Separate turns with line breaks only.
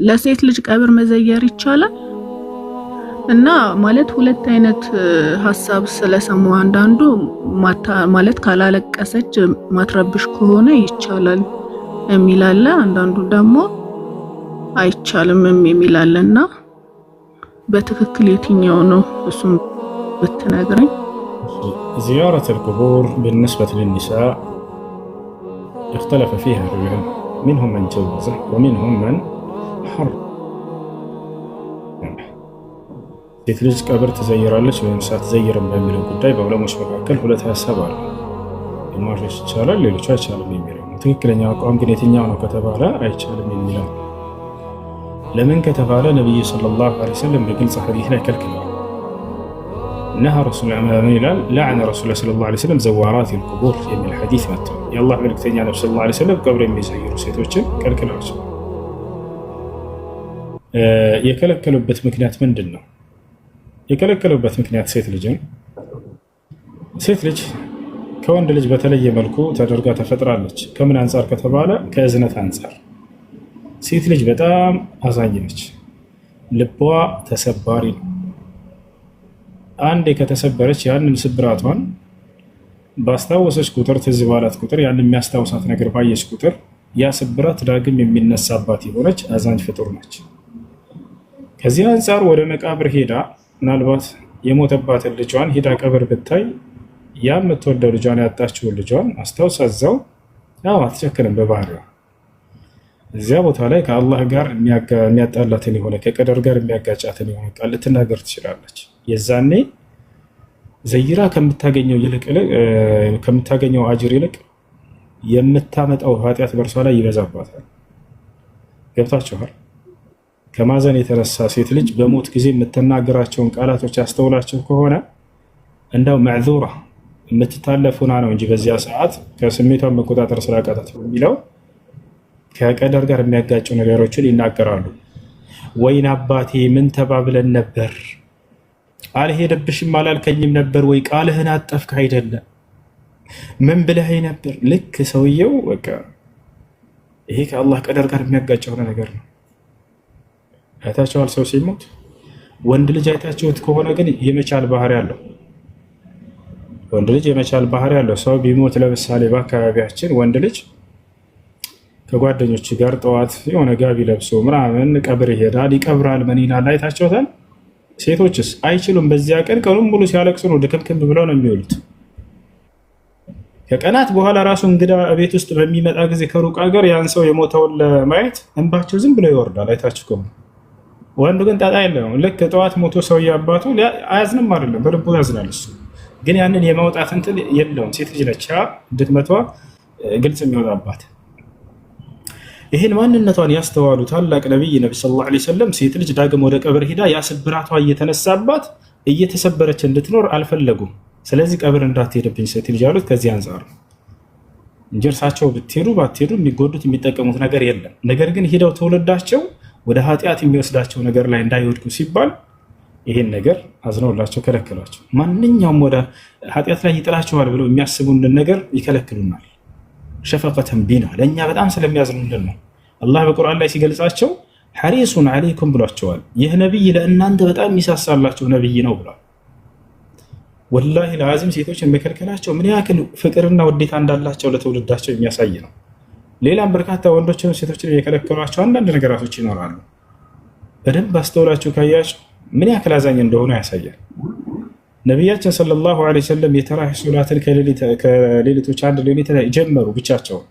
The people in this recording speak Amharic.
ለሴት ልጅ ቀብር መዘየር ይቻላል እና ማለት ሁለት አይነት ሐሳብ ስለሰማው አንዳንዱ ማለት ካላለቀሰች ማትረብሽ ከሆነ ይቻላል የሚል አለ፣ አንዳንዱ ደግሞ አይቻልም የሚል አለና በትክክል የትኛው ነው እሱም ብትነግረኝ።
زيارة القبور بالنسبة للنساء اختلف فيها العلماء، منهم من جوزه ومنهم من حرم. ሴት ልጅ ቀብር ትዘይራለች ወይም ሳትዘይርም በሚለው ጉዳይ በዑለሞች መካከል ሁለት ሀሳብ አለ። ግማሾች ይቻላል፣ ሌሎች አይቻልም የሚለው ነው። ትክክለኛው አቋም ግን የትኛው ነው ከተባለ አይቻልም የሚለው። ለምን ከተባለ ነብዩ ሰለላሁ ዐለይሂ ወሰለም በግልጽ ሐዲስ ላይ ከልክለዋል። ነሃ ረሱል ምን ይላል? ለዐነ ረሱል ሰለላሁ ዐለይሂ ወሰለም ዘዋራት አልቁቡር የሚል ሐዲስ መጥቷል። የአላህ መልእክተኛ ነብዩ ሰለላሁ ዐለይሂ ወሰለም ቀብር የሚዘይሩ ሴቶችን ከልክለዋል። የከለከሉበት ምክንያት ምንድን ነው? የከለከሉበት ምክንያት ሴት ልጅ ከወንድ ልጅ በተለየ መልኩ ተደርጋ ተፈጥራለች። ከምን አንጻር ከተባለ ከእዝነት አንጻር ሴት ልጅ በጣም አዛኝ ነች። ልቧ ተሰባሪ ነው። አንዴ ከተሰበረች ያንን ስብራቷን ባስታወሰች ቁጥር፣ ትዝ ባላት ቁጥር፣ ያንን የሚያስታውሳት ነገር ባየች ቁጥር ያ ስብራት ዳግም የሚነሳባት የሆነች አዛኝ ፍጡር ነች። ከዚህ አንጻር ወደ መቃብር ሄዳ ምናልባት የሞተባትን ልጇን ሄዳ ቀብር ብታይ ያ የምትወደው ልጇን ያጣችውን ልጇን አስታውሳ እዛው አትጨክንም በባህሪዋ። እዚያ ቦታ ላይ ከአላህ ጋር የሚያጣላትን የሆነ ከቀደር ጋር የሚያጋጫትን የሆነ ቃል ልትናገር ትችላለች። የዛኔ ዘይራ ከምታገኘው አጅር ይልቅ የምታመጣው ኃጢአት በእርሷ ላይ ይበዛባታል። ገብታችኋል? ከማዘን የተነሳ ሴት ልጅ በሞት ጊዜ የምትናገራቸውን ቃላቶች ያስተውላቸው ከሆነ እንዳው መዕዙራ የምትታለፉና ነው እንጂ በዚያ ሰዓት ከስሜቷን መቆጣጠር ስላቃታት የሚለው ከቀደር ጋር የሚያጋጩ ነገሮችን ይናገራሉ። ወይን አባቴ ምን ተባብለን ነበር? አልሄደብሽም አላልከኝም ነበር ወይ? ቃልህን አጠፍክ አይደለም? ምን ብለኸኝ ነበር? ልክ ሰውየው በቃ ይሄ ከአላህ ቀደር ጋር የሚያጋጨው ነገር ነው። አይታችኋል? ሰው ሲሞት ወንድ ልጅ አይታችሁት ከሆነ ግን የመቻል ባህሪ ያለው ወንድ ልጅ የመቻል ባህሪ ያለው ሰው ቢሞት ለምሳሌ በአካባቢያችን ወንድ ልጅ ከጓደኞች ጋር ጠዋት የሆነ ጋቢ ለብሶ ምናምን ቀብር ይሄዳል፣ ይቀብራል፣ ምን ይላል። አይታችሁታል? ሴቶችስ አይችሉም። በዚያ ቀን ቀኑን ሙሉ ሲያለቅሱ ነው፣ ድክምክም ብለው ነው የሚውሉት። ከቀናት በኋላ ራሱ እንግዳ ቤት ውስጥ በሚመጣ ጊዜ ከሩቅ ሀገር ያን ሰው የሞተውን ለማየት እንባቸው ዝም ብሎ ይወርዳል። አይታችሁ ከሆነ ወንዱ ግን ጣጣ የለውም። ልክ ጠዋት ሞቶ ሰውዬ አባቱ አያዝንም አይደለም፣ በልቡ ያዝናል። እሱ ግን ያንን የማውጣት እንትን የለውም። ሴት ልጅ ነች ድክመቷ ግልጽ የሚወጣባት። ይህን ማንነቷን ያስተዋሉ ታላቅ ነቢይ ነቢ ሰለላሁ ዐለይሂ ወሰለም ሴት ልጅ ዳግም ወደ ቀብር ሂዳ ያ ስብራቷ እየተነሳባት እየተሰበረች እንድትኖር አልፈለጉም። ስለዚህ ቀብር እንዳትሄድብኝ ሴት ልጅ ያሉት ከዚህ አንጻር ነው እንጂ እርሳቸው ብትሄዱ ባትሄዱ የሚጎዱት የሚጠቀሙት ነገር የለም። ነገር ግን ሂደው ትውልዳቸው ወደ ኃጢአት የሚወስዳቸው ነገር ላይ እንዳይወድቁ ሲባል ይሄን ነገር አዝነውላቸው ከለከሏቸው። ማንኛውም ወደ ኃጢአት ላይ ይጥላቸዋል ብለው የሚያስቡንን ነገር ይከለክሉናል። ሸፈቀተን ቢና ለእኛ በጣም ስለሚያዝኑልን ነው። አላህ በቁርአን ላይ ሲገልጻቸው ሐሪሱን ዐለይኩም ብሏቸዋል። ይህ ነቢይ ለእናንተ በጣም የሚሳሳላቸው ነቢይ ነው ብሏል። ወላሂ ለአዚም ሴቶችን መከልከላቸው ምን ያክል ፍቅርና ውዴታ እንዳላቸው ለትውልዳቸው የሚያሳይ ነው። ሌላም በርካታ ወንዶችን ሴቶችን የከለከሏቸው አንዳንድ ነገራቶች ይኖራሉ። በደንብ አስተውላችሁ ካያችሁ ምን ያክል አዛኝ እንደሆኑ ያሳያል። ነቢያችን ሰለላሁ ዐለይሂ ወሰለም የተራዊህ ሶላትን ከሌሊቶች አንድ ሌሊት ጀመሩ ብቻቸውን።